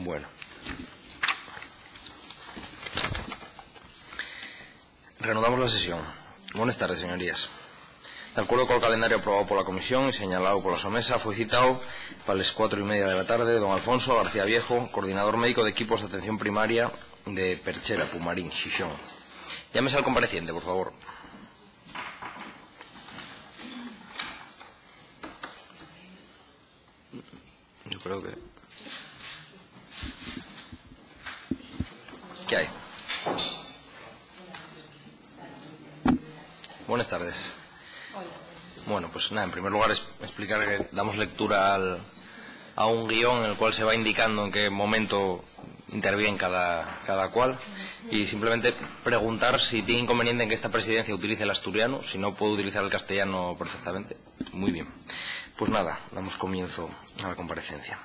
Bueno. Reanudamos la sesión. Buenas tardes, señorías. De acuerdo con el calendario aprobado por la comisión y señalado por la somesa, fue citado para las 4:30 de la tarde don Alfonso García Viejo, coordinador médico de equipos de atención primaria de Perchera, Pumarín, Xixón. Llámese al compareciente, por favor. Yo creo que... ¿Qué hay? Buenas tardes. Hola. Bueno, pues nada, en primer lugar explicar que damos lectura a un guión en el cual se va indicando en qué momento interviene cada cual, y simplemente preguntar si tiene inconveniente en que esta presidencia utilice el asturiano. Si no, puedo utilizar el castellano perfectamente. Muy bien. Pues nada, damos comienzo a la comparecencia.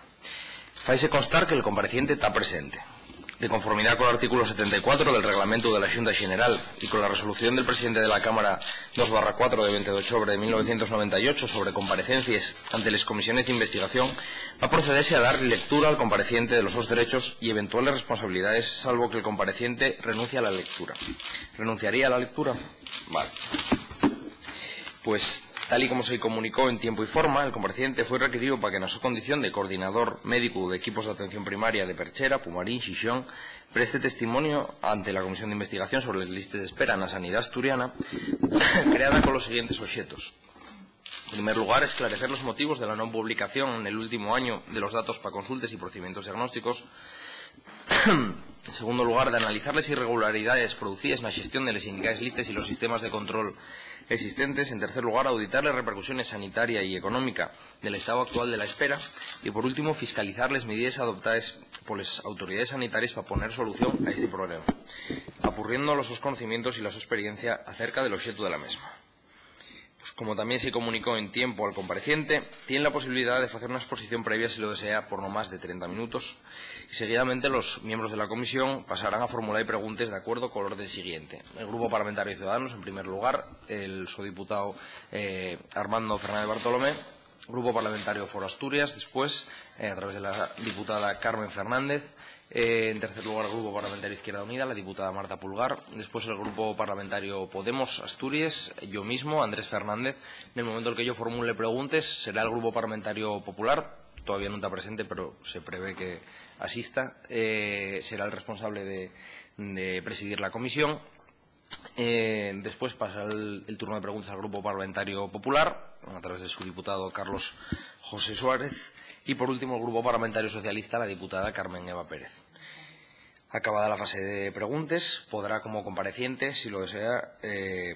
Faise constar que el compareciente está presente. De conformidad con el artículo 74 del Reglamento de la Xunta General y con la resolución del presidente de la Cámara 2/4 de 20 de octubre de 1998 sobre comparecencias ante las comisiones de investigación, va a procederse a dar lectura al compareciente de los sus derechos y eventuales responsabilidades, salvo que el compareciente renuncie a la lectura. ¿Renunciaría a la lectura? Vale. Pues, tal y como se comunicó en tiempo y forma, el compareciente fue requerido para que en su condición de coordinador médico de equipos de atención primaria de Perchera, Pumarín, Xixón, preste testimonio ante la Comisión de Investigación sobre las listas de espera en la sanidad asturiana, creada con los siguientes objetos. En primer lugar, esclarecer los motivos de la no publicación en el último año de los datos para consultas y procedimientos diagnósticos. En segundo lugar, de analizar las irregularidades producidas en la gestión de las indicadas listas y los sistemas de control existentes. En tercer lugar, auditar las repercusiones sanitaria y económica del estado actual de la espera. Y por último, fiscalizar las medidas adoptadas por las autoridades sanitarias para poner solución a este problema, apurriendo los sus conocimientos y la su experiencia acerca del objeto de la misma. Pues, como también se comunicó en tiempo al compareciente, tiene la posibilidad de hacer una exposición previa, si lo desea, por no más de 30 minutos. Y seguidamente los miembros de la comisión pasarán a formular preguntas de acuerdo con el orden siguiente. El Grupo Parlamentario de Ciudadanos, en primer lugar, el diputado Armando Fernández Bartolomé. Grupo Parlamentario Foro Asturias, después, a través de la diputada Carmen Fernández. En tercer lugar, el Grupo Parlamentario Izquierda Unida, la diputada Marta Pulgar. Después, el Grupo Parlamentario Podemos Asturias, yo mismo, Andrés Fernández. En el momento en que yo formule preguntas, será el Grupo Parlamentario Popular, todavía no está presente, pero se prevé que asista. Será el responsable de presidir la comisión. Después pasará el turno de preguntas al Grupo Parlamentario Popular, a través de su diputado Carlos José Suárez. Y por último, el Grupo Parlamentario Socialista, la diputada Carmen Eva Pérez. Acabada la fase de preguntas, podrá, como compareciente, si lo desea,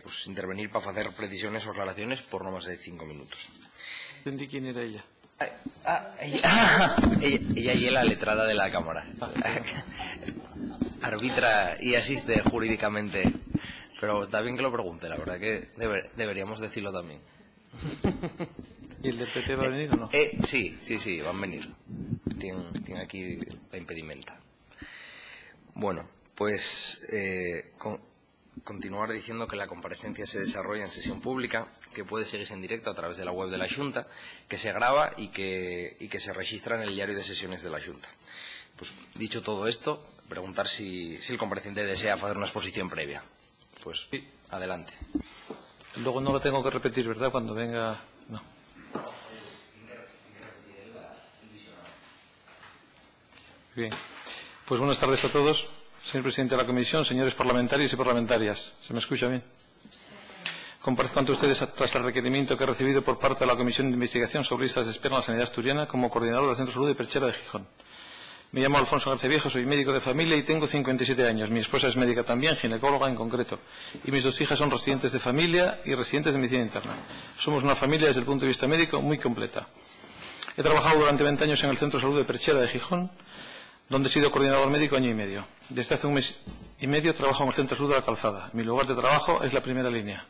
pues intervenir para hacer precisiones o aclaraciones por no más de 5 minutos. ¿Entendí quién era ella? Ella es la letrada de la Cámara. Arbitra y asiste jurídicamente. Pero está bien que lo pregunte, la verdad que deberíamos decirlo también. ¿Y el del PP va a venir o no? Sí, van a venir. Tienen aquí la impedimenta. Bueno, pues continuar diciendo que la comparecencia se desarrolla en sesión pública, que puede seguirse en directo a través de la web de la Xunta, que se graba y que se registra en el diario de sesiones de la Xunta. Pues dicho todo esto, preguntar si el compareciente desea hacer una exposición previa. Pues sí, adelante. Luego no lo tengo que repetir, ¿verdad? Cuando venga... No. Bien. Pues buenas tardes a todos. Señor presidente de la comisión, señores parlamentarios y parlamentarias. ¿Se me escucha bien? Comparezco ante ustedes tras el requerimiento que he recibido por parte de la Comisión de Investigación sobre listas de espera en la sanidad asturiana como coordinador del Centro de Salud de Perchera de Gijón. Me llamo Alfonso García Viejo, soy médico de familia y tengo 57 años. Mi esposa es médica también, ginecóloga en concreto. Y mis 2 hijas son residentes de familia y residentes de medicina interna. Somos una familia desde el punto de vista médico muy completa. He trabajado durante 20 años en el Centro de Salud de Perchera de Gijón, donde he sido coordinador médico año y medio. Desde hace 1 mes y medio trabajo en el Centro de Salud de la Calzada. Mi lugar de trabajo es la primera línea.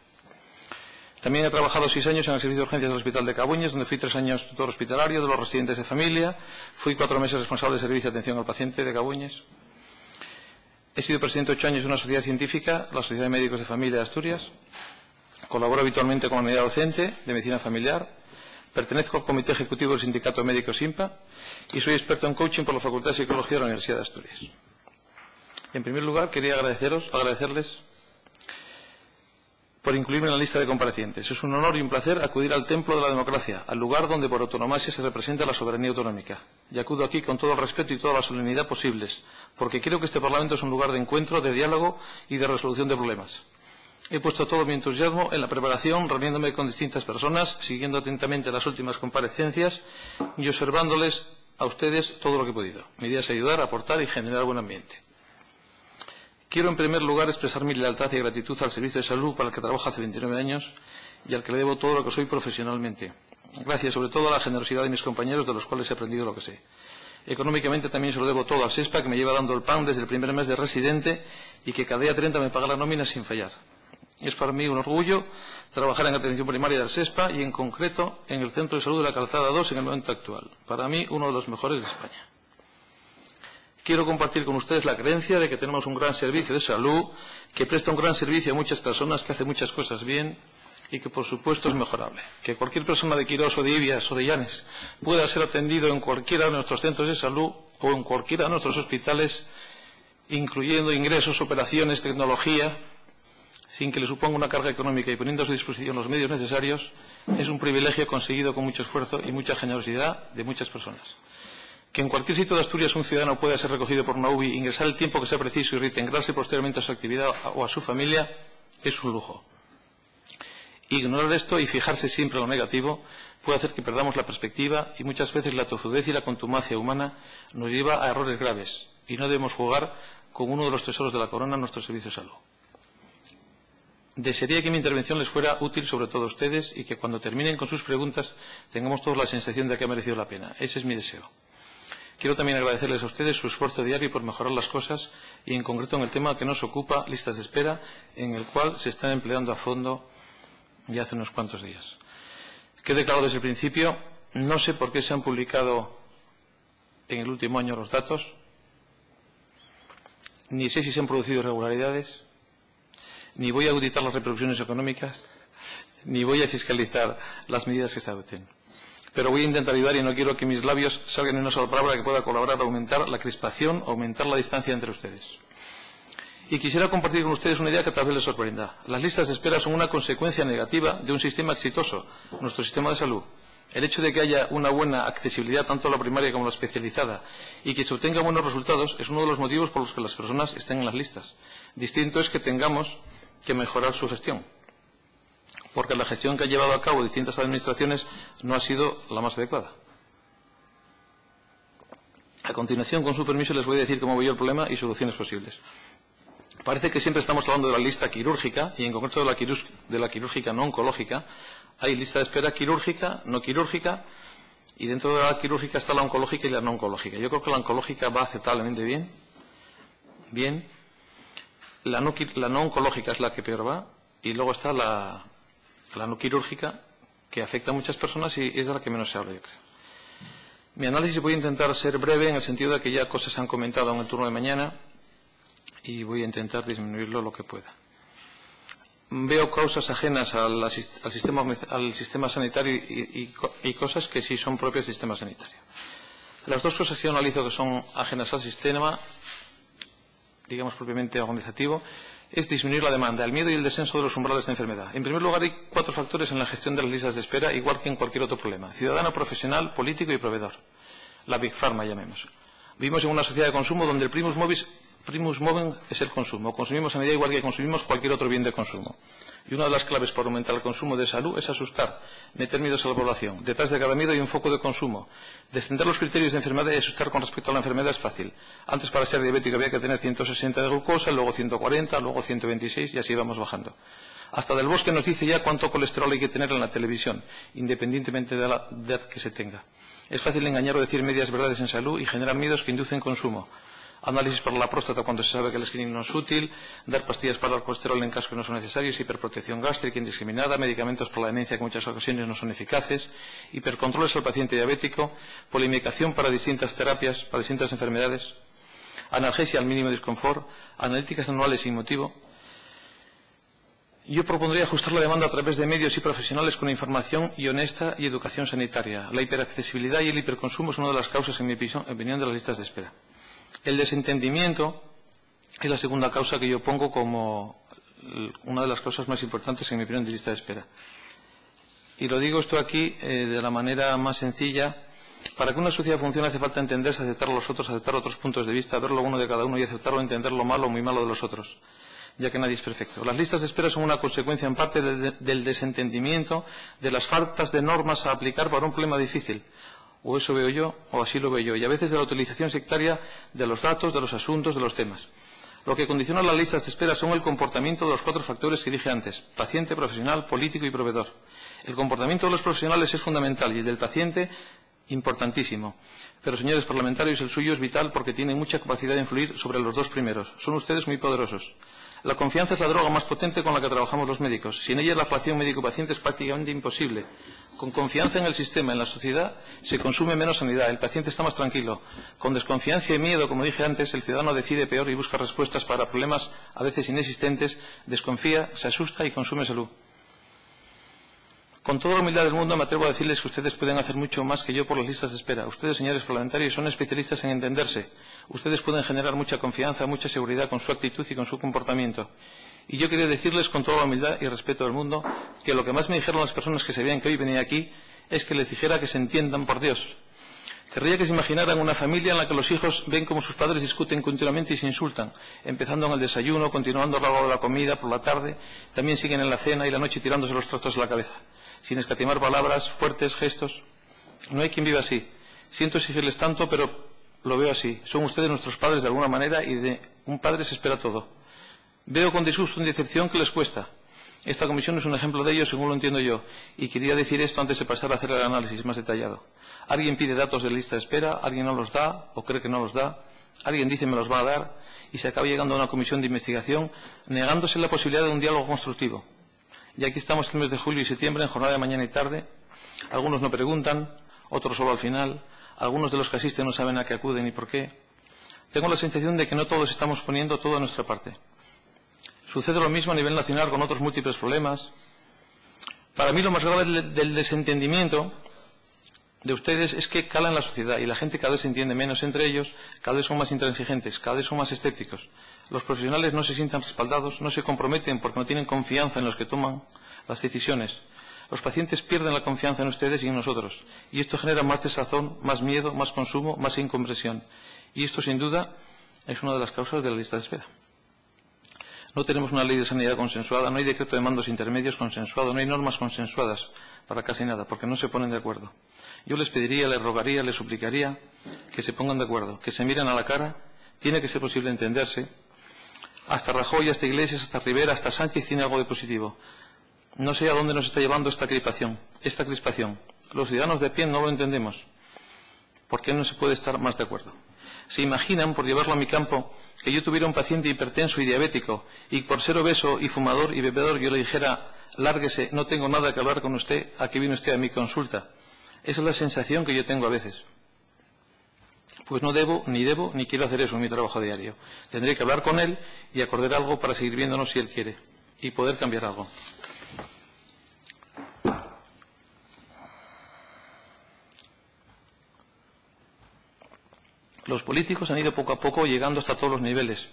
También he trabajado 6 años en el servicio de urgencias del Hospital de Cabuñes, donde fui 3 años tutor hospitalario de los residentes de familia. Fui 4 meses responsable de servicio de atención al paciente de Cabuñes. He sido presidente 8 años de una sociedad científica, la Sociedad de Médicos de Familia de Asturias. Colaboro habitualmente con la unidad docente de medicina familiar. Pertenezco al Comité Ejecutivo del Sindicato Médico SINPA y soy experto en coaching por la Facultad de Psicología de la Universidad de Asturias. En primer lugar, quería agradecerles por incluirme en la lista de comparecientes. Es un honor y un placer acudir al templo de la democracia, al lugar donde por autonomasia se representa la soberanía autonómica. Y acudo aquí con todo el respeto y toda la solemnidad posibles, porque creo que este Parlamento es un lugar de encuentro, de diálogo y de resolución de problemas. He puesto todo mi entusiasmo en la preparación, reuniéndome con distintas personas, siguiendo atentamente las últimas comparecencias y observándoles a ustedes todo lo que he podido. Mi idea es ayudar, aportar y generar buen ambiente. Quiero, en primer lugar, expresar mi lealtad y gratitud al Servicio de Salud para el que trabajo hace 29 años y al que le debo todo lo que soy profesionalmente. Gracias, sobre todo, a la generosidad de mis compañeros, de los cuales he aprendido lo que sé. Económicamente también se lo debo todo al SESPA, que me lleva dando el pan desde el primer mes de residente y que cada día 30 me paga la nómina sin fallar. Es para mí un orgullo trabajar en atención primaria del SESPA y, en concreto, en el Centro de Salud de la Calzada 2 en el momento actual. Para mí, uno de los mejores de España. Quiero compartir con ustedes la creencia de que tenemos un gran servicio de salud, que presta un gran servicio a muchas personas, que hace muchas cosas bien y que, por supuesto, es mejorable. Que cualquier persona de Quirós o de Ibias o de Llanes pueda ser atendido en cualquiera de nuestros centros de salud o en cualquiera de nuestros hospitales, incluyendo ingresos, operaciones, tecnología, sin que le suponga una carga económica y poniendo a su disposición los medios necesarios, es un privilegio conseguido con mucho esfuerzo y mucha generosidad de muchas personas. Que en cualquier sitio de Asturias un ciudadano pueda ser recogido por una UBI, ingresar el tiempo que sea preciso y reintegrarse posteriormente a su actividad o a su familia es un lujo. Ignorar esto y fijarse siempre en lo negativo puede hacer que perdamos la perspectiva y muchas veces la tozudez y la contumacia humana nos lleva a errores graves y no debemos jugar con uno de los tesoros de la corona, nuestro servicio de salud. Desearía que mi intervención les fuera útil, sobre todo a ustedes, y que cuando terminen con sus preguntas tengamos todos la sensación de que ha merecido la pena. Ese es mi deseo. Quiero también agradecerles a ustedes su esfuerzo diario por mejorar las cosas y, en concreto, en el tema que nos ocupa, listas de espera, en el cual se están empleando a fondo ya hace unos cuantos días. Quede claro desde el principio, no sé por qué se han publicado en el último año los datos, ni sé si se han producido irregularidades, ni voy a auditar las repercusiones económicas, ni voy a fiscalizar las medidas que se adopten. Pero voy a intentar ayudar y no quiero que mis labios salgan en una sola palabra que pueda colaborar a aumentar la crispación, aumentar la distancia entre ustedes. Y quisiera compartir con ustedes una idea que tal vez les sorprenda. Las listas de espera son una consecuencia negativa de un sistema exitoso, nuestro sistema de salud. El hecho de que haya una buena accesibilidad tanto a la primaria como a la especializada y que se obtengan buenos resultados es uno de los motivos por los que las personas estén en las listas. Distinto es que tengamos que mejorar su gestión, porque la gestión que han llevado a cabo distintas administraciones no ha sido la más adecuada. A continuación, con su permiso, les voy a decir cómo veo yo el problema y soluciones posibles. Parece que siempre estamos hablando de la lista quirúrgica y en concreto de la quirúrgica no oncológica. Hay lista de espera quirúrgica, no quirúrgica, y dentro de la quirúrgica está la oncológica y la no oncológica. Yo creo que la oncológica va aceptablemente bien. La no oncológica es la que peor va, y luego está la no quirúrgica, que afecta a muchas personas y es de la que menos se habla, yo creo. Mi análisis voy a intentar ser breve en el sentido de que ya cosas se han comentado en el turno de mañana y voy a intentar disminuirlo lo que pueda. Veo causas ajenas al sistema sanitario y cosas que sí son propias del sistema sanitario. Las dos cosas que yo analizo que son ajenas al sistema, digamos propiamente organizativo, es disminuir la demanda, el miedo y el descenso de los umbrales de enfermedad. En primer lugar, hay 4 factores en la gestión de las listas de espera, igual que en cualquier otro problema: ciudadano, profesional, político y proveedor. La Big Pharma, llamemos. Vivimos en una sociedad de consumo donde el primus movens es el consumo. Consumimos sanidad igual que consumimos cualquier otro bien de consumo. Y una de las claves para aumentar el consumo de salud es asustar, meter miedos a la población. Detrás de cada miedo hay un foco de consumo. Descender los criterios de enfermedad y asustar con respecto a la enfermedad es fácil. Antes, para ser diabético había que tener 160 de glucosa, luego 140, luego 126 y así vamos bajando. Hasta Del Bosque nos dice ya cuánto colesterol hay que tener en la televisión, independientemente de la edad que se tenga. Es fácil engañar o decir medias verdades en salud y generar miedos que inducen consumo. Análisis para la próstata cuando se sabe que el screening no es útil, dar pastillas para el colesterol en casos que no son necesarios, hiperprotección gástrica indiscriminada, medicamentos para la demencia que en muchas ocasiones no son eficaces, hipercontroles al paciente diabético, polimedicación para distintas terapias, para distintas enfermedades, analgesia al mínimo disconfort, analíticas anuales sin motivo. Yo propondría ajustar la demanda a través de medios y profesionales con información y honesta y educación sanitaria. La hiperaccesibilidad y el hiperconsumo son una de las causas, en mi opinión, de las listas de espera. El desentendimiento es la segunda causa que yo pongo como una de las causas más importantes, en mi opinión, de lista de espera. Y lo digo esto aquí de la manera más sencilla. Para que una sociedad funcione hace falta entenderse, aceptar a los otros, aceptar otros puntos de vista, ver lo bueno de cada uno y aceptarlo, entender lo malo o muy malo de los otros, ya que nadie es perfecto. Las listas de espera son una consecuencia en parte del desentendimiento, de las faltas de normas a aplicar para un problema difícil. O eso veo yo, o así lo veo yo. Y a veces de la utilización sectaria de los datos, de los asuntos, de los temas. Lo que condiciona las listas de espera son el comportamiento de los 4 factores que dije antes: paciente, profesional, político y proveedor. El comportamiento de los profesionales es fundamental y el del paciente importantísimo. Pero, señores parlamentarios, el suyo es vital porque tiene mucha capacidad de influir sobre los 2 primeros. Son ustedes muy poderosos. La confianza es la droga más potente con la que trabajamos los médicos. Sin ella la relación médico-paciente es prácticamente imposible. Con confianza en el sistema, en la sociedad, se consume menos sanidad, el paciente está más tranquilo. Con desconfianza y miedo, como dije antes, el ciudadano decide peor y busca respuestas para problemas a veces inexistentes, desconfía, se asusta y consume salud. Con toda la humildad del mundo me atrevo a decirles que ustedes pueden hacer mucho más que yo por las listas de espera. Ustedes, señores parlamentarios, son especialistas en entenderse. Ustedes pueden generar mucha confianza, mucha seguridad con su actitud y con su comportamiento. Y yo quería decirles con toda la humildad y respeto del mundo que lo que más me dijeron las personas que sabían que hoy venía aquí es que les dijera que se entiendan por Dios. Querría que se imaginaran una familia en la que los hijos ven cómo sus padres discuten continuamente y se insultan, empezando en el desayuno, continuando a lo largo de la comida, por la tarde, también siguen en la cena y la noche tirándose los trastos a la cabeza, sin escatimar palabras, fuertes, gestos. No hay quien viva así. Siento exigirles tanto, pero lo veo así. Son ustedes nuestros padres de alguna manera y de un padre se espera todo. Veo con disgusto y decepción que les cuesta. Esta comisión es un ejemplo de ello, según lo entiendo yo, y quería decir esto antes de pasar a hacer el análisis más detallado. Alguien pide datos de lista de espera, alguien no los da o cree que no los da, alguien dice me los va a dar y se acaba llegando a una comisión de investigación negándose la posibilidad de un diálogo constructivo. Y aquí estamos el mes de julio y septiembre en jornada de mañana y tarde. Algunos no preguntan, otros solo al final, algunos de los que asisten no saben a qué acuden y por qué. Tengo la sensación de que no todos estamos poniendo todo de nuestra parte. Sucede lo mismo a nivel nacional con otros múltiples problemas. Para mí lo más grave del desentendimiento de ustedes es que cala en la sociedad y la gente cada vez se entiende menos entre ellos, cada vez son más intransigentes, cada vez son más escépticos. Los profesionales no se sientan respaldados, no se comprometen porque no tienen confianza en los que toman las decisiones. Los pacientes pierden la confianza en ustedes y en nosotros. Y esto genera más desazón, más miedo, más consumo, más incomprensión. Y esto, sin duda, es una de las causas de la lista de espera. No tenemos una ley de sanidad consensuada, no hay decreto de mandos intermedios consensuado, no hay normas consensuadas para casi nada, porque no se ponen de acuerdo. Yo les pediría, les rogaría, les suplicaría que se pongan de acuerdo, que se miren a la cara, tiene que ser posible entenderse. Hasta Rajoy, hasta Iglesias, hasta Rivera, hasta Sánchez tiene algo de positivo. No sé a dónde nos está llevando esta crispación. Los ciudadanos de a pie no lo entendemos. ¿Por qué no se puede estar más de acuerdo? ¿Se imaginan, por llevarlo a mi campo, que yo tuviera un paciente hipertenso y diabético y por ser obeso y fumador y bebedor yo le dijera, lárguese, no tengo nada que hablar con usted, ¿a qué viene usted a mi consulta? Esa es la sensación que yo tengo a veces. Pues no debo, ni quiero hacer eso en mi trabajo diario. Tendré que hablar con él y acordar algo para seguir viéndonos si él quiere y poder cambiar algo. Los políticos han ido poco a poco llegando hasta todos los niveles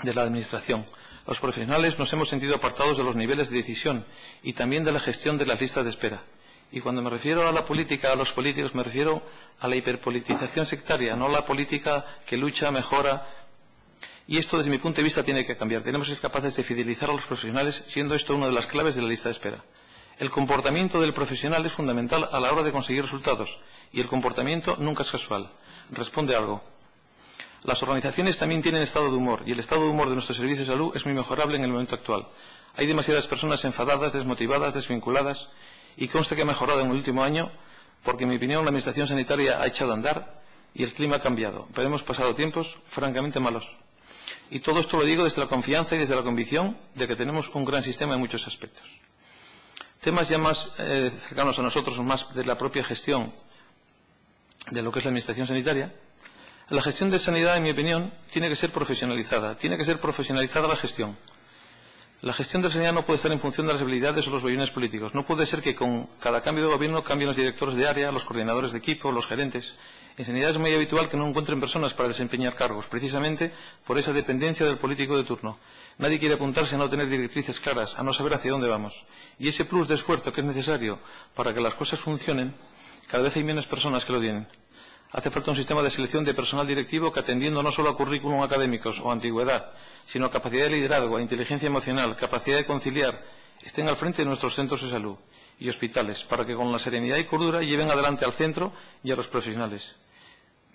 de la administración. Los profesionales nos hemos sentido apartados de los niveles de decisión y también de la gestión de las listas de espera. Y cuando me refiero a la política, a los políticos, me refiero a la hiperpolitización sectaria, no la política que lucha, mejora. Y esto, desde mi punto de vista, tiene que cambiar. Tenemos que ser capaces de fidelizar a los profesionales, siendo esto una de las claves de la lista de espera. El comportamiento del profesional es fundamental a la hora de conseguir resultados, y el comportamiento nunca es casual. Responde algo. Las organizaciones también tienen estado de humor, y el estado de humor de nuestro servicio de salud es muy mejorable en el momento actual. Hay demasiadas personas enfadadas, desmotivadas, desvinculadas, y consta que ha mejorado en el último año, porque en mi opinión la administración sanitaria ha echado a andar y el clima ha cambiado. Pero hemos pasado tiempos francamente malos. Y todo esto lo digo desde la confianza y desde la convicción de que tenemos un gran sistema en muchos aspectos. Temas ya más cercanos a nosotros, más de la propia gestión de lo que es la administración sanitaria. La gestión de sanidad, en mi opinión, tiene que ser profesionalizada. Tiene que ser profesionalizada la gestión. La gestión de la sanidad no puede estar en función de las habilidades o los volúmenes políticos. No puede ser que con cada cambio de gobierno cambien los directores de área, los coordinadores de equipo, los gerentes. En sanidad es muy habitual que no encuentren personas para desempeñar cargos, precisamente por esa dependencia del político de turno. Nadie quiere apuntarse a no tener directrices claras, a no saber hacia dónde vamos. Y ese plus de esfuerzo que es necesario para que las cosas funcionen, cada vez hay menos personas que lo tienen. Hace falta un sistema de selección de personal directivo que, atendiendo no solo a currículum académicos o antigüedad, sino a capacidad de liderazgo, a inteligencia emocional, capacidad de conciliar, estén al frente de nuestros centros de salud y hospitales, para que con la serenidad y cordura lleven adelante al centro y a los profesionales.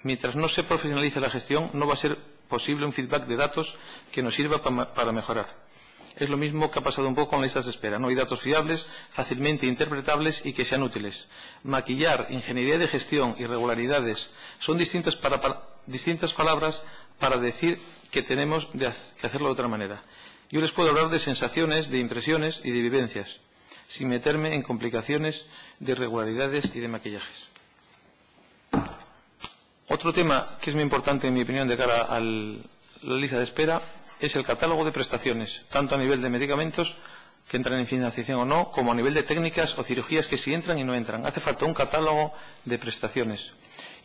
Mientras no se profesionalice la gestión, no va a ser posible un feedback de datos que nos sirva para mejorar. Es lo mismo que ha pasado un poco con las listas de espera. No hay datos fiables, fácilmente interpretables y que sean útiles. Maquillar, ingeniería de gestión, irregularidades, son distintas palabras para decir que tenemos que hacerlo de otra manera. Yo les puedo hablar de sensaciones, de impresiones y de vivencias, sin meterme en complicaciones de irregularidades y de maquillajes. Otro tema que es muy importante, en mi opinión, de cara a la lista de espera, es el catálogo de prestaciones, tanto a nivel de medicamentos que entran en financiación o no, como a nivel de técnicas o cirugías que sí entran y no entran. Hace falta un catálogo de prestaciones.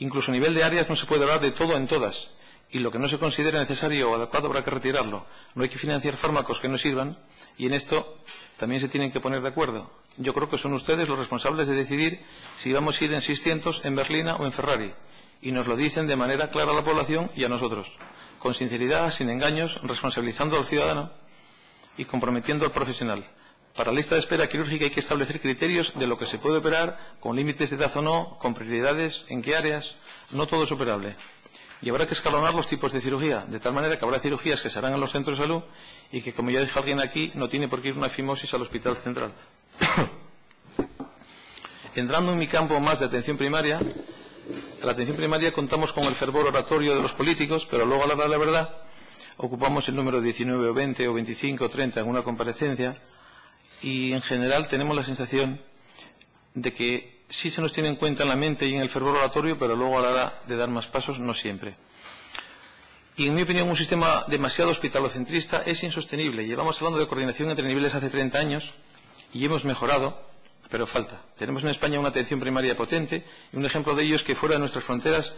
Incluso a nivel de áreas no se puede hablar de todo en todas, y lo que no se considere necesario o adecuado habrá que retirarlo. No hay que financiar fármacos que no sirvan, y en esto también se tienen que poner de acuerdo. Yo creo que son ustedes los responsables de decidir si vamos a ir en 600, en Berlina o en Ferrari, y nos lo dicen de manera clara a la población y a nosotros, con sinceridad, sin engaños, responsabilizando al ciudadano y comprometiendo al profesional. Para la lista de espera quirúrgica hay que establecer criterios de lo que se puede operar, con límites de edad o no, con prioridades, en qué áreas. No todo es operable. Y habrá que escalonar los tipos de cirugía, de tal manera que habrá cirugías que se harán en los centros de salud y que, como ya dijo alguien aquí, no tiene por qué ir una fimosis al hospital central. Entrando en mi campo más de atención primaria, en la atención primaria contamos con el fervor oratorio de los políticos, pero luego, a la hora de la verdad, ocupamos el número 19 o 20 o 25 o 30 en una comparecencia y, en general, tenemos la sensación de que sí se nos tiene en cuenta en la mente y en el fervor oratorio, pero luego, a la hora de dar más pasos, no siempre. Y, en mi opinión, un sistema demasiado hospitalocentrista es insostenible. Llevamos hablando de coordinación entre niveles hace 30 años y hemos mejorado, pero falta. Tenemos en España una atención primaria potente y un ejemplo de ello es que fuera de nuestras fronteras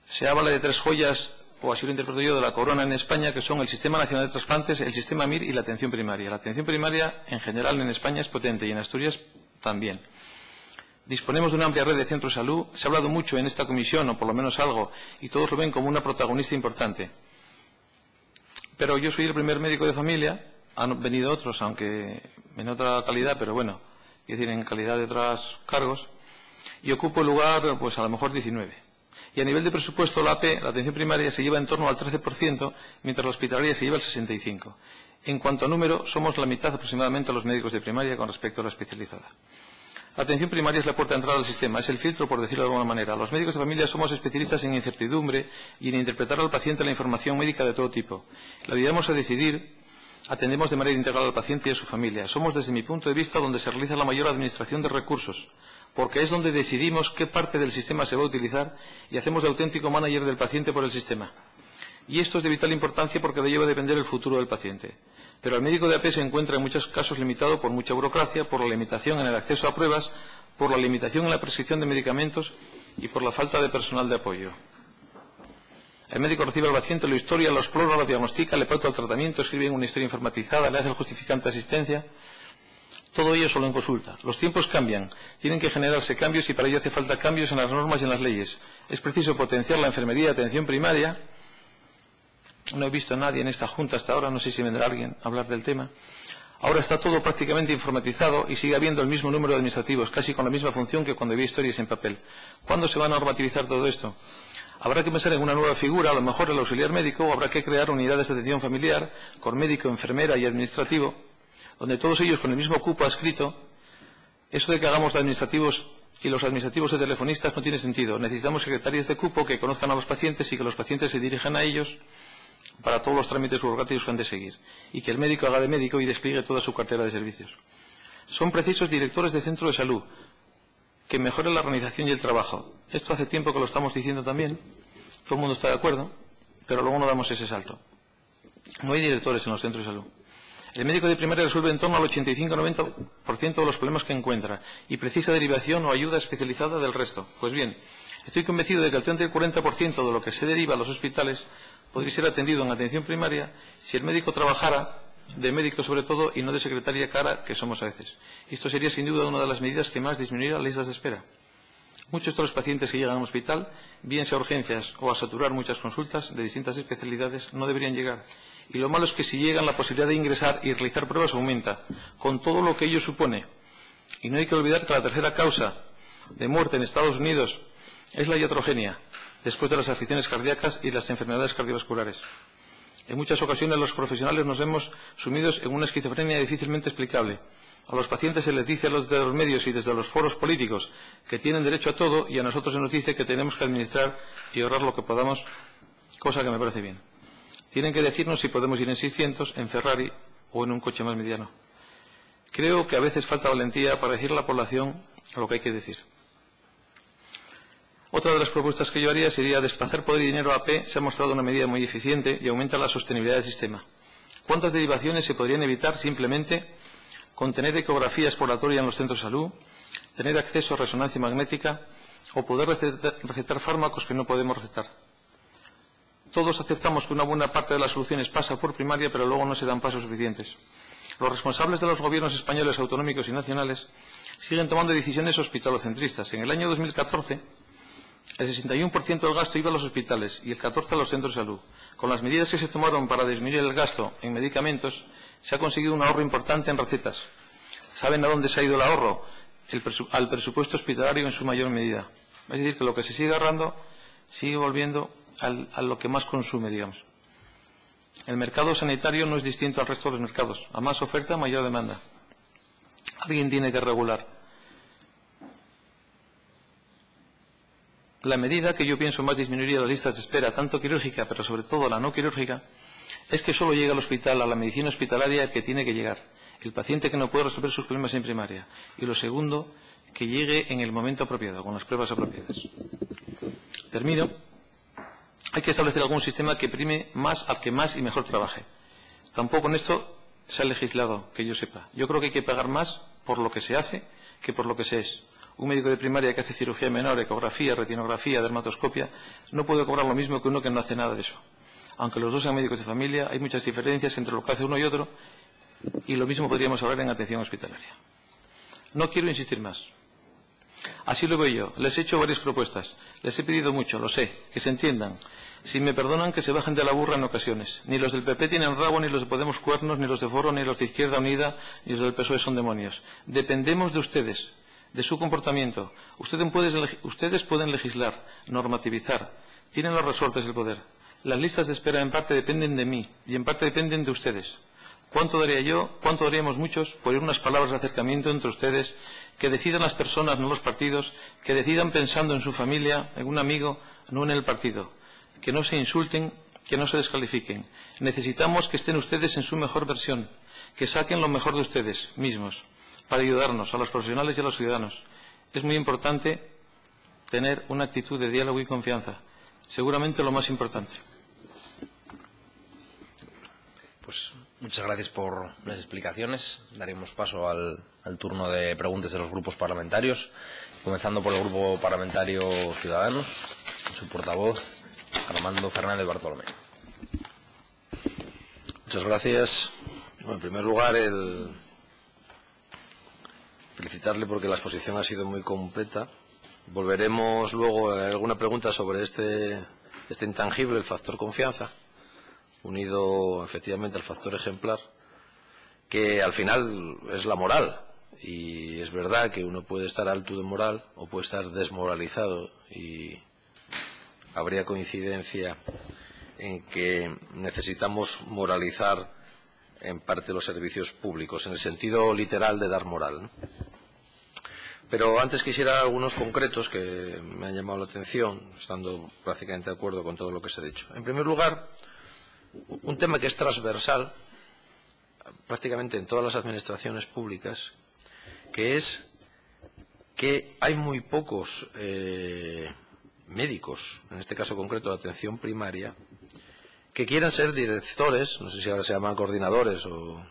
se habla de 3 joyas, o así lo interpreto yo, de la corona en España, que son el Sistema Nacional de Trasplantes, el Sistema MIR y la atención primaria. La atención primaria en general en España es potente y en Asturias también. Disponemos de una amplia red de centros de salud. Se ha hablado mucho en esta comisión, o por lo menos algo, y todos lo ven como una protagonista importante. Pero yo soy el primer médico de familia, han venido otros, aunque en otra calidad, pero bueno, es decir, en calidad de otros cargos, y ocupo el lugar, pues a lo mejor 19. Y a nivel de presupuesto, la AP, la atención primaria, se lleva en torno al 13%, mientras la hospitalaria se lleva el 65%. En cuanto a número, somos la mitad aproximadamente a los médicos de primaria con respecto a la especializada. La atención primaria es la puerta de entrada al sistema, es el filtro, por decirlo de alguna manera. Los médicos de familia somos especialistas en incertidumbre y en interpretar al paciente la información médica de todo tipo. Le ayudamos a decidir, atendemos de manera integral al paciente y a su familia. Somos, desde mi punto de vista, donde se realiza la mayor administración de recursos, porque es donde decidimos qué parte del sistema se va a utilizar y hacemos de auténtico manager del paciente por el sistema. Y esto es de vital importancia porque de ello va a depender el futuro del paciente. Pero el médico de AP se encuentra en muchos casos limitado por mucha burocracia, por la limitación en el acceso a pruebas, por la limitación en la prescripción de medicamentos y por la falta de personal de apoyo. El médico recibe al paciente, lo historia, lo explora, lo diagnostica, le pauta el tratamiento, escribe una historia informatizada, le hace el justificante de asistencia. Todo ello solo en consulta. Los tiempos cambian, tienen que generarse cambios y para ello hace falta cambios en las normas y en las leyes. Es preciso potenciar la enfermería de atención primaria. No he visto a nadie en esta junta hasta ahora, no sé si vendrá alguien a hablar del tema. Ahora está todo prácticamente informatizado y sigue habiendo el mismo número de administrativos, casi con la misma función que cuando había historias en papel. ¿Cuándo se va a normativizar todo esto? Habrá que pensar en una nueva figura, a lo mejor el auxiliar médico, o habrá que crear unidades de atención familiar, con médico, enfermera y administrativo, donde todos ellos con el mismo cupo adscrito. Eso de que hagamos de administrativos y los administrativos de telefonistas no tiene sentido. Necesitamos secretarias de cupo que conozcan a los pacientes y que los pacientes se dirijan a ellos para todos los trámites burocráticos que han de seguir, y que el médico haga de médico y despliegue toda su cartera de servicios. Son precisos directores de centro de salud que mejoren la organización y el trabajo. Esto hace tiempo que lo estamos diciendo también, todo el mundo está de acuerdo, pero luego no damos ese salto. No hay directores en los centros de salud. El médico de primaria resuelve en torno al 85-90% de los problemas que encuentra y precisa derivación o ayuda especializada del resto. Pues bien, estoy convencido de que el 30 y el 40% de lo que se deriva a los hospitales podría ser atendido en atención primaria si el médico trabajara de médico sobre todo y no de secretaria cara que somos a veces. Esto sería sin duda una de las medidas que más disminuiría las listas de espera. Muchos de los pacientes que llegan a un hospital, bien sea a urgencias o a saturar muchas consultas de distintas especialidades, no deberían llegar. Y lo malo es que si llegan, la posibilidad de ingresar y realizar pruebas aumenta, con todo lo que ello supone. Y no hay que olvidar que la tercera causa de muerte en Estados Unidos es la iatrogenia, después de las afecciones cardíacas y las enfermedades cardiovasculares. En muchas ocasiones los profesionales nos vemos sumidos en una esquizofrenia difícilmente explicable. A los pacientes se les dice desde los medios y desde los foros políticos que tienen derecho a todo y a nosotros se nos dice que tenemos que administrar y ahorrar lo que podamos, cosa que me parece bien. Tienen que decirnos si podemos ir en 600, en Ferrari o en un coche más mediano. Creo que a veces falta valentía para decir a la población lo que hay que decir. Otra de las propuestas que yo haría sería desplazar poder y dinero a AP. Se ha mostrado una medida muy eficiente y aumenta la sostenibilidad del sistema. ¿Cuántas derivaciones se podrían evitar simplemente con tener ecografía exploratoria en los centros de salud, tener acceso a resonancia magnética o poder recetar fármacos que no podemos recetar? Todos aceptamos que una buena parte de las soluciones pasa por primaria, pero luego no se dan pasos suficientes. Los responsables de los gobiernos españoles, autonómicos y nacionales siguen tomando decisiones hospitalocentristas. En el año 2014, el 61% del gasto iba a los hospitales y el 14% a los centros de salud. Con las medidas que se tomaron para disminuir el gasto en medicamentos, se ha conseguido un ahorro importante en recetas. ¿Saben a dónde se ha ido el ahorro? Al presupuesto hospitalario en su mayor medida. Es decir, que lo que se sigue ahorrando sigue volviendo a lo que más consume, digamos. El mercado sanitario no es distinto al resto de los mercados. A más oferta, mayor demanda. Alguien tiene que regular. La medida que yo pienso más disminuiría las listas de espera, tanto quirúrgica, pero sobre todo la no quirúrgica, es que solo llega al hospital, a la medicina hospitalaria, el que tiene que llegar. El paciente que no puede resolver sus problemas en primaria. Y lo segundo, que llegue en el momento apropiado, con las pruebas apropiadas. Termino. Hay que establecer algún sistema que prime más al que más y mejor trabaje. Tampoco en esto se ha legislado, que yo sepa. Yo creo que hay que pagar más por lo que se hace que por lo que se es. Un médico de primaria que hace cirugía menor, ecografía, retinografía, dermatoscopia, no puede cobrar lo mismo que uno que no hace nada de eso. Aunque los dos sean médicos de familia, hay muchas diferencias entre lo que hace uno y otro, y lo mismo podríamos hablar en atención hospitalaria. No quiero insistir más. Así lo veo yo. Les he hecho varias propuestas. Les he pedido mucho, lo sé, que se entiendan. Si me perdonan, que se bajen de la burra en ocasiones. Ni los del PP tienen rabo, ni los de Podemos cuernos, ni los de Foro, ni los de Izquierda Unida, ni los del PSOE son demonios. Dependemos de ustedes, de su comportamiento. Ustedes pueden legislar, normativizar. Tienen los resortes del poder. Las listas de espera en parte dependen de mí y en parte dependen de ustedes. ¿Cuánto daría yo, cuánto daríamos muchos por ir unas palabras de acercamiento entre ustedes, que decidan las personas, no los partidos, que decidan pensando en su familia, en un amigo, no en el partido? Que no se insulten, que no se descalifiquen. Necesitamos que estén ustedes en su mejor versión, que saquen lo mejor de ustedes mismos, para ayudarnos a los profesionales y a los ciudadanos. Es muy importante tener una actitud de diálogo y confianza. Seguramente lo más importante. Pues muchas gracias por las explicaciones. Daremos paso al turno de preguntas de los grupos parlamentarios, comenzando por el Grupo Parlamentario Ciudadanos, su portavoz, Armando Fernández Bartolomé. Muchas gracias. Bueno, en primer lugar, felicitarle porque la exposición ha sido muy completa. Volveremos luego a alguna pregunta sobre este intangible, el factor confianza, unido efectivamente al factor ejemplar, que al final es la moral. Y es verdad que uno puede estar alto de moral o puede estar desmoralizado, y habría coincidencia en que necesitamos moralizar en parte los servicios públicos, en el sentido literal de dar moral, ¿no? Pero antes quisiera algunos concretos que me han llamado la atención, estando prácticamente de acuerdo con todo lo que se ha dicho. En primer lugar, un tema que es transversal prácticamente en todas las administraciones públicas, que es que hay muy pocos médicos, en este caso concreto de atención primaria, que quieran ser directores, no sé si ahora se llaman coordinadores o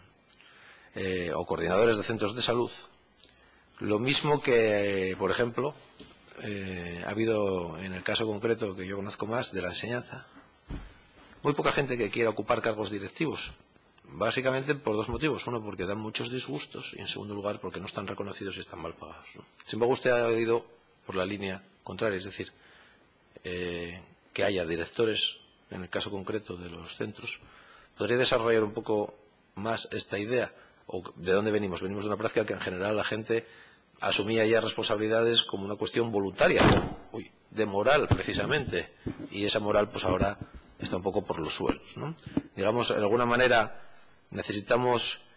o coordinadores de centros de salud, lo mismo que, por ejemplo, ha habido en el caso concreto que yo conozco más de la enseñanza, muy poca gente que quiera ocupar cargos directivos, básicamente por dos motivos. Uno, porque dan muchos disgustos, y en segundo lugar, porque no están reconocidos y están mal pagados, ¿no? Sin embargo, usted ha ido por la línea contraria, es decir, que haya directores, en el caso concreto de los centros. ¿Podría desarrollar un poco más esta idea? ¿O de dónde venimos? Venimos de una práctica que en general la gente asumía ya responsabilidades como una cuestión voluntaria, de moral precisamente, y esa moral pues ahora está un poco por los suelos, ¿no? Digamos, de alguna manera necesitamos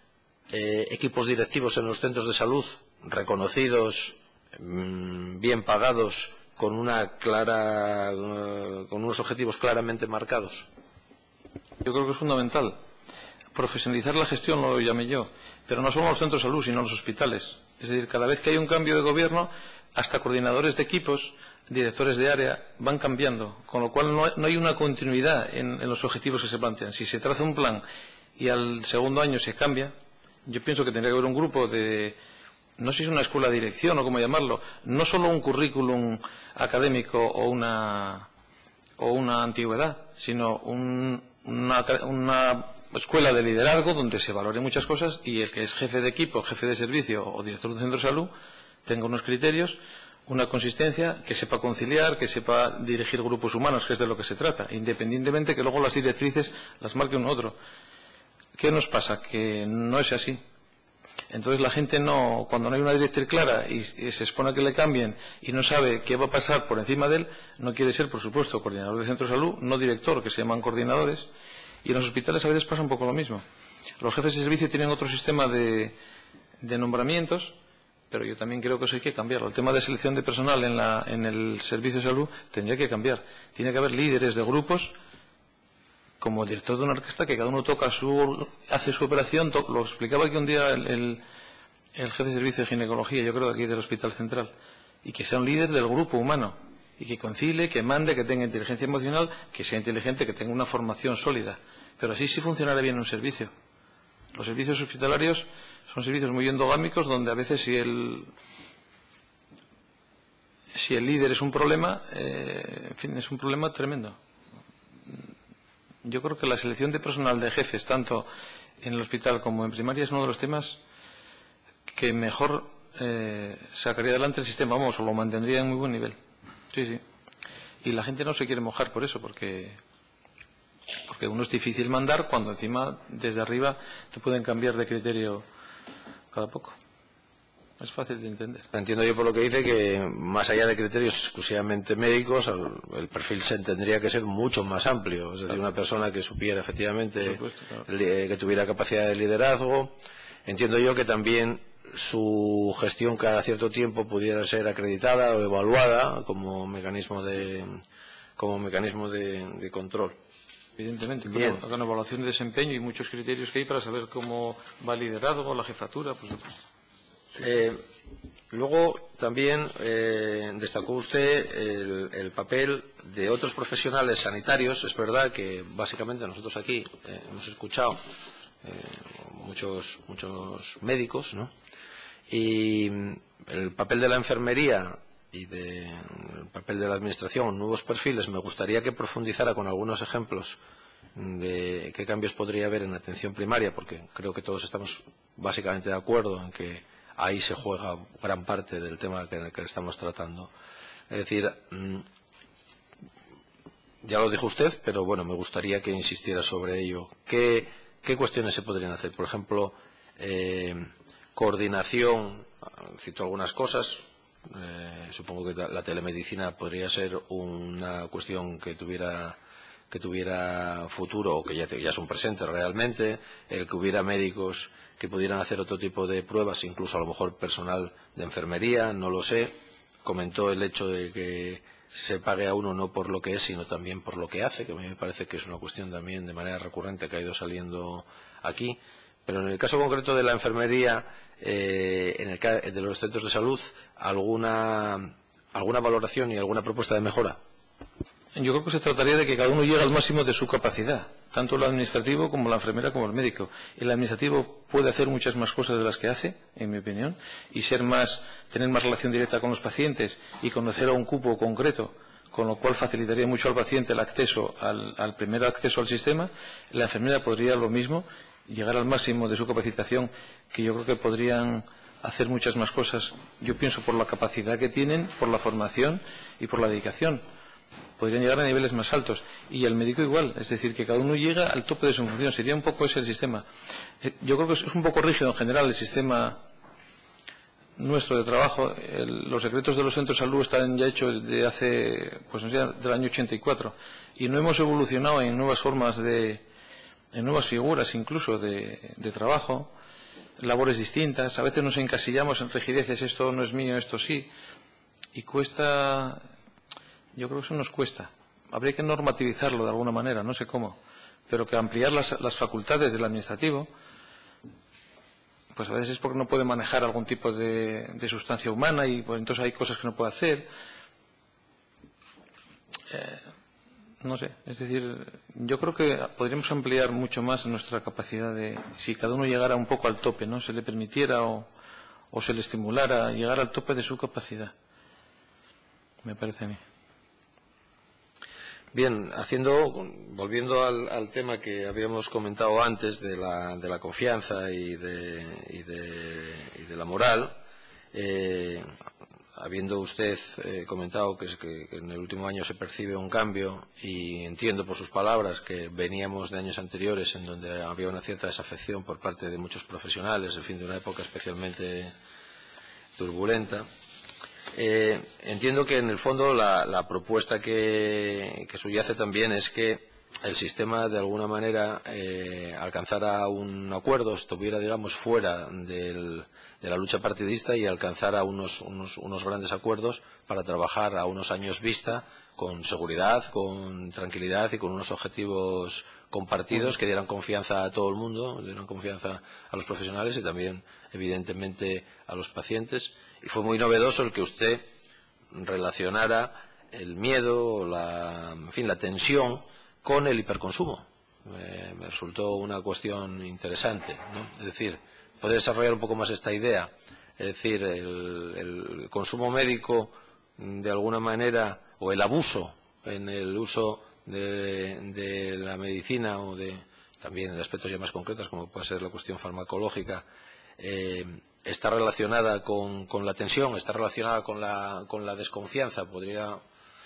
equipos directivos en los centros de salud reconocidos, bien pagados, con unos objetivos claramente marcados. Yo creo que es fundamental profesionalizar la gestión, lo llamé yo, pero no solo los centros de salud, sino los hospitales. Es decir, cada vez que hay un cambio de gobierno, hasta coordinadores de equipos, directores de área, van cambiando, con lo cual no hay una continuidad en los objetivos que se plantean. Si se traza un plan y al segundo año se cambia, yo pienso que tendría que haber un grupo de, no sé si es una escuela de dirección o cómo llamarlo, no solo un currículum académico o una antigüedad, sino una escuela de liderazgo donde se valore muchas cosas y el que es jefe de equipo, jefe de servicio o director de centro de salud tenga unos criterios, una consistencia, que sepa conciliar, que sepa dirigir grupos humanos, que es de lo que se trata, independientemente que luego las directrices las marque uno u otro. ¿Qué nos pasa? Que no es así. Entonces la gente no, cuando no hay una directriz clara y se expone a que le cambien y no sabe qué va a pasar por encima de él, no quiere ser, por supuesto, coordinador de centro de salud, no director, que se llaman coordinadores. Y en los hospitales a veces pasa un poco lo mismo. Los jefes de servicio tienen otro sistema de nombramientos, pero yo también creo que eso hay que cambiarlo. El tema de selección de personal en el servicio de salud tendría que cambiar. Tiene que haber líderes de grupos, como director de una orquesta, que cada uno hace su operación. Lo explicaba aquí un día el jefe de servicio de ginecología, yo creo de aquí del Hospital Central, y que sea un líder del grupo humano, y que concilie, que mande, que tenga inteligencia emocional, que sea inteligente, que tenga una formación sólida. Pero así sí funcionará bien un servicio. Los servicios hospitalarios son servicios muy endogámicos, donde a veces si el líder es un problema, en fin, es un problema tremendo. Yo creo que la selección de personal de jefes, tanto en el hospital como en primaria, es uno de los temas que mejor sacaría adelante el sistema, o lo mantendría en muy buen nivel. Sí, sí. Y la gente no se quiere mojar por eso, porque uno es difícil mandar cuando encima desde arriba te pueden cambiar de criterio cada poco. Es fácil de entender. Entiendo yo por lo que dice que más allá de criterios exclusivamente médicos, el perfil tendría que ser mucho más amplio. Es decir, una persona que supiera efectivamente, que tuviera capacidad de liderazgo. Entiendo yo que también su gestión cada cierto tiempo pudiera ser acreditada o evaluada como mecanismo de control. Evidentemente, con una evaluación de desempeño y muchos criterios que hay para saber cómo va el liderazgo, la jefatura, por supuesto. Luego también destacó usted el papel de otros profesionales sanitarios. Es verdad que básicamente nosotros aquí hemos escuchado muchos médicos, ¿no? Y el papel de la enfermería y el papel de la administración, nuevos perfiles, me gustaría que profundizara con algunos ejemplos de qué cambios podría haber en atención primaria, porque creo que todos estamos básicamente de acuerdo en que ahí se juega gran parte del tema que estamos tratando. Es decir, ya lo dijo usted, pero bueno, me gustaría que insistiera sobre ello. ¿Qué cuestiones se podrían hacer? Por ejemplo, coordinación, cito algunas cosas. Supongo que la telemedicina podría ser una cuestión que tuviera futuro, o que ya es un presente realmente, el que hubiera médicos que pudieran hacer otro tipo de pruebas, incluso a lo mejor personal de enfermería, no lo sé. Comentó el hecho de que se pague a uno no por lo que es, sino también por lo que hace, que a mí me parece que es una cuestión también de manera recurrente que ha ido saliendo aquí. Pero en el caso concreto de la enfermería, de los centros de salud, ¿alguna valoración y alguna propuesta de mejora? Yo creo que se trataría de que cada uno llegue al máximo de su capacidad. tanto el administrativo como la enfermera como el médico. El administrativo puede hacer muchas más cosas de las que hace, en mi opinión, y tener más relación directa con los pacientes y conocer a un cupo concreto, con lo cual facilitaría mucho al paciente el acceso al primer acceso al sistema. La enfermera podría lo mismo, llegar al máximo de su capacitación, que yo creo que podrían hacer muchas más cosas, yo pienso, por la capacidad que tienen, por la formación y por la dedicación. Podrían llegar a niveles más altos. Y el médico igual, es decir, que cada uno llega al tope de su función. Sería un poco ese el sistema. Yo creo que es un poco rígido en general el sistema nuestro de trabajo. Los decretos de los centros de salud están ya hechos de hace, pues no sé, del año 84. Y no hemos evolucionado en nuevas formas en nuevas figuras incluso de trabajo, labores distintas. A veces nos encasillamos en rigideces, esto no es mío, esto sí. Y cuesta... Yo creo que eso nos cuesta. Habría que normativizarlo de alguna manera, no sé cómo, pero que ampliar las facultades del administrativo, pues a veces es porque no puede manejar algún tipo de sustancia humana y pues entonces hay cosas que no puede hacer. No sé, es decir, yo creo que podríamos ampliar mucho más nuestra capacidad si cada uno llegara un poco al tope, ¿no? Se le permitiera o se le estimulara a llegar al tope de su capacidad. Me parece a mí. Bien, volviendo al tema que habíamos comentado antes de la confianza y de la moral, habiendo usted comentado que en el último año se percibe un cambio, y entiendo por sus palabras que veníamos de años anteriores en donde había una cierta desafección por parte de muchos profesionales, en fin, de una época especialmente turbulenta. Entiendo que en el fondo la propuesta que subyace también es que el sistema de alguna manera alcanzara un acuerdo, estuviera, digamos, fuera de la lucha partidista y alcanzara unos grandes acuerdos para trabajar a unos años vista, con seguridad, con tranquilidad y con unos objetivos compartidos que dieran confianza a todo el mundo, dieran confianza a los profesionales y también, evidentemente, a los pacientes. Y fue muy novedoso el que usted relacionara el miedo, la tensión con el hiperconsumo. Me resultó una cuestión interesante, ¿no? Es decir, ¿puede desarrollar un poco más esta idea? Es decir, el consumo médico, de alguna manera, o el abuso en el uso de la medicina, o también de aspectos ya más concretos, como puede ser la cuestión farmacológica, está relacionada con la tensión, está relacionada con la desconfianza. ¿Podría...?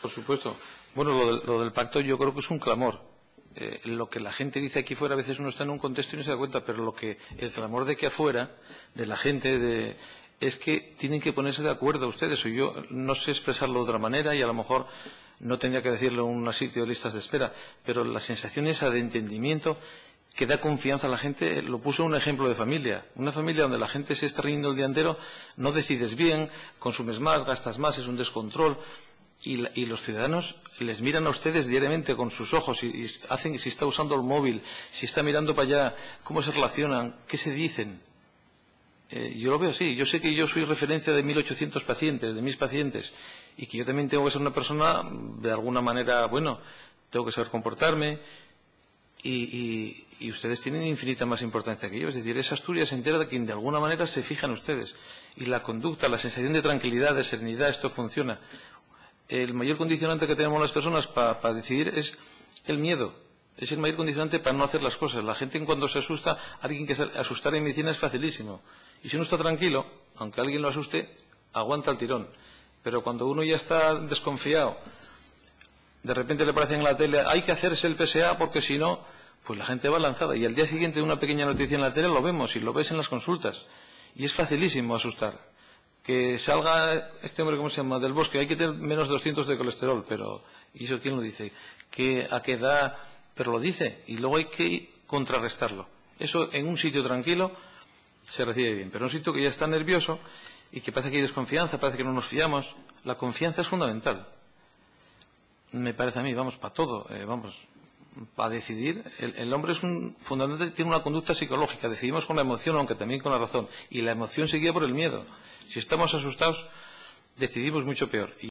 Por supuesto. Bueno, lo del pacto yo creo que es un clamor. Lo que la gente dice aquí fuera, a veces uno está en un contexto y no se da cuenta, pero el clamor de que afuera, de la gente, es que tienen que ponerse de acuerdo ustedes. O yo no sé expresarlo de otra manera y a lo mejor no tendría que decirlo en un sitio de listas de espera, pero la sensación esa de entendimiento que da confianza a la gente, lo puso un ejemplo de familia. Una familia donde la gente se está riendo el día entero, no decides bien, consumes más, gastas más, es un descontrol. Y los ciudadanos les miran a ustedes diariamente con sus ojos y hacen, si está usando el móvil, si está mirando para allá, cómo se relacionan, qué se dicen. Yo lo veo así. Yo sé que yo soy referencia de 1.800 pacientes, de mis pacientes, y que yo también tengo que ser una persona, de alguna manera, bueno, tengo que saber comportarme, y ustedes tienen infinita más importancia que yo. Es decir, esa Asturias entera de quien de alguna manera se fijan ustedes. Y la conducta, la sensación de tranquilidad, de serenidad, esto funciona. El mayor condicionante que tenemos las personas para decidir es el miedo. Es el mayor condicionante para no hacer las cosas. La gente, cuando se asusta, alguien que se asustar en medicina es facilísimo. Y si uno está tranquilo, aunque alguien lo asuste, aguanta el tirón. Pero cuando uno ya está desconfiado, de repente le aparece en la tele, hay que hacerse el PSA porque si no, pues la gente va lanzada. Y al día siguiente de una pequeña noticia en la tele lo vemos y lo ves en las consultas. Y es facilísimo asustar. Que salga este hombre, ¿cómo se llama?, del Bosque, hay que tener menos de 200 de colesterol, pero ¿y eso quién lo dice? ¿A qué edad? Pero lo dice, y luego hay que contrarrestarlo. Eso en un sitio tranquilo se recibe bien, pero en un sitio que ya está nervioso y que parece que hay desconfianza, parece que no nos fiamos, la confianza es fundamental. Me parece a mí, vamos, para todo, para decidir. El hombre es fundamentalmente tiene una conducta psicológica, decidimos con la emoción, aunque también con la razón, y la emoción se guía por el miedo. Si estamos asustados, decidimos mucho peor.